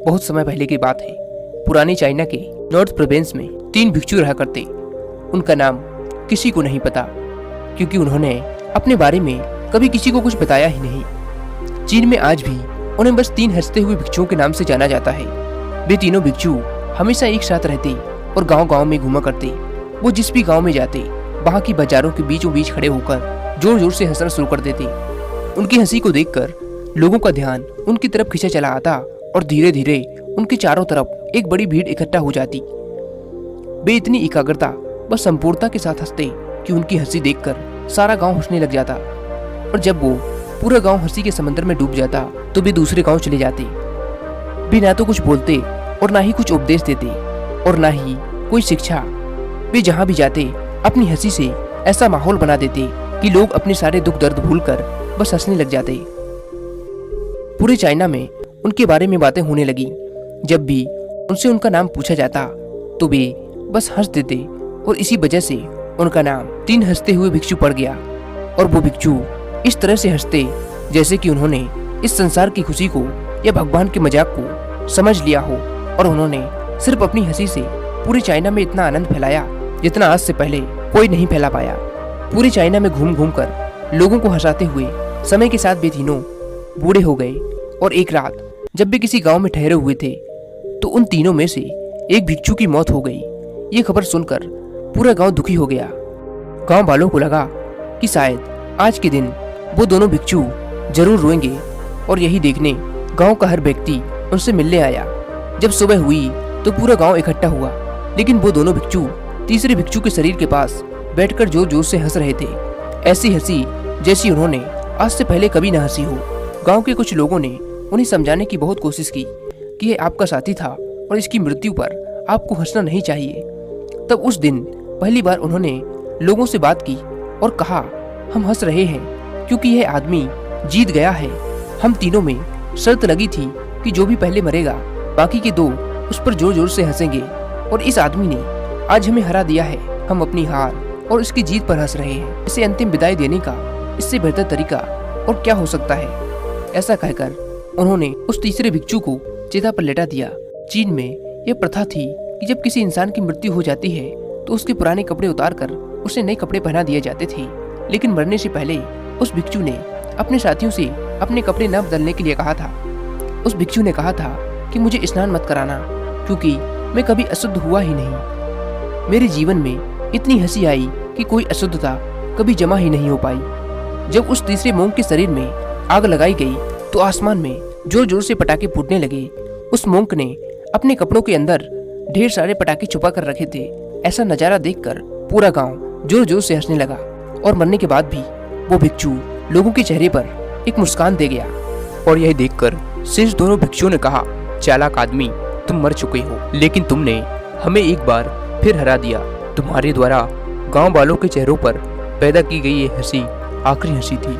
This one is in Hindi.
बहुत समय पहले की बात है। पुरानी चाइना के नॉर्थ प्रोविंस में 3 भिक्षु रहा करते। उनका नाम किसी को नहीं पता, क्योंकि उन्होंने अपने बारे में कभी किसी को कुछ बताया ही नहीं। चीन में आज भी उन्हें बस 3 हंसते हुए भिक्षुओं के नाम से जाना जाता है। वे तीनों भिक्षु हमेशा एक साथ रहते और गांव-गांव में घूमा करते। वो जिस भी गांव में जाते, वहां की बाजारों के बीचों बीच खड़े होकर जोर जोर से हंसना शुरू कर देते। उनकी हंसी को देखकर लोगों का ध्यान उनकी तरफ खींचा चला आता और धीरे धीरे उनके चारों तरफ एक बड़ी भीड़ इकट्ठा हो जाती। वे इतनी एकाग्रता व संपूर्णता के साथ हंसते कि उनकी हंसी देखकर सारा गांव हंसने लग जाता। और जब वो पूरा गांव हंसी के समंदर में डूब जाता तो वे दूसरे गांव चले जाते। वे ना तो कुछ बोलते और ना ही कुछ उपदेश देते और ना ही कोई शिक्षा। वे जहां भी जाते अपनी हंसी से ऐसा माहौल बना देते कि लोग अपने सारे दुख दर्द भूलकर बस हंसने लग जाते। पूरे चाइना में उनके बारे में बातें होने लगी। जब भी उनसे उनका नाम पूछा जाता तो वे बस हंस देते और इसी वजह से उनका नाम 3 हंसते हुए भिक्षु पड़ गया। और वो भिक्षु इस तरह से हंसते जैसे कि उन्होंने इस संसार की खुशी को या भगवान के मजाक को समझ लिया हो, और उन्होंने सिर्फ अपनी हंसी से पूरे चाइना में इतना आनंद फैलाया जितना आज से पहले कोई नहीं फैला पाया। पूरे चाइना में घूम घूम कर लोगों को हंसाते हुए समय के साथ वे तीनों बूढ़े हो गए। और एक रात जब वे किसी गांव में ठहरे हुए थे तो उन तीनों में से एक भिक्षु की मौत हो गई। ये खबर सुनकर पूरा गांव दुखी हो गया। गांव वालों को लगा कि शायद आज के दिन वो दोनों भिक्षु जरूर रोएंगे, और यही देखने गांव का हर व्यक्ति उनसे मिलने आया। जब सुबह हुई तो पूरा गांव इकट्ठा हुआ, लेकिन वो दोनों भिक्षु तीसरे भिक्षु के शरीर के पास बैठकर जोर जोर से हंस रहे थे। ऐसी हंसी जैसी उन्होंने आज से पहले कभी न हंसी हो। गांव के कुछ लोगों ने उन्हें समझाने की बहुत कोशिश की कि ये आपका साथी था और इसकी मृत्यु पर आपको हंसना नहीं चाहिए। तब उस दिन पहली बार उन्होंने लोगों से बात की और कहा, हम हंस रहे हैं क्योंकि यह आदमी जीत गया है। हम तीनों में शर्त लगी थी कि जो भी पहले मरेगा बाकी के 2 उस पर जोर जोर से हंसेंगे, और इस आदमी ने आज हमें हरा दिया है। हम अपनी हार और इसकी जीत पर हंस रहे हैं। इसे अंतिम विदाई देने का इससे बेहतर तरीका और क्या हो सकता है। ऐसा कहकर उन्होंने उस तीसरे भिक्षु को चिता पर लेटा दिया। चीन में यह प्रथा थी कि जब किसी इंसान की मृत्यु हो जाती है तो उसके पुराने कपड़े उतारकर उसे नए कपड़े पहना दिए जाते थे। लेकिन मरने से पहले उस भिक्षु ने अपने साथियों से अपने कपड़े न बदलने के लिए कहा था। उस भिक्षु ने कहा था कि मुझे स्नान मत कराना, क्योंकि मैं कभी अशुद्ध हुआ ही नहीं। मेरे जीवन में इतनी हंसी आई कि कोई अशुद्धता कभी जमा ही नहीं हो पाई। जब उस तीसरे मोंग के शरीर में आग लगाई गई तो आसमान में जोर जोर से पटाखे फूटने लगे। उस मोंक ने अपने कपड़ों के अंदर ढेर सारे पटाखे छुपा कर रखे थे। ऐसा नजारा देखकर पूरा गांव जोर जोर से हंसने लगा, और मरने के बाद भी वो भिक्षु लोगों के चेहरे पर एक मुस्कान दे गया। और यह देखकर शेष दोनों भिक्षुओं ने कहा, चालाक आदमी, तुम मर चुके हो, लेकिन तुमने हमें एक बार फिर हरा दिया। तुम्हारे द्वारा गांव वालों के चेहरों पर पैदा की गई ये हंसी आखिरी हंसी थी।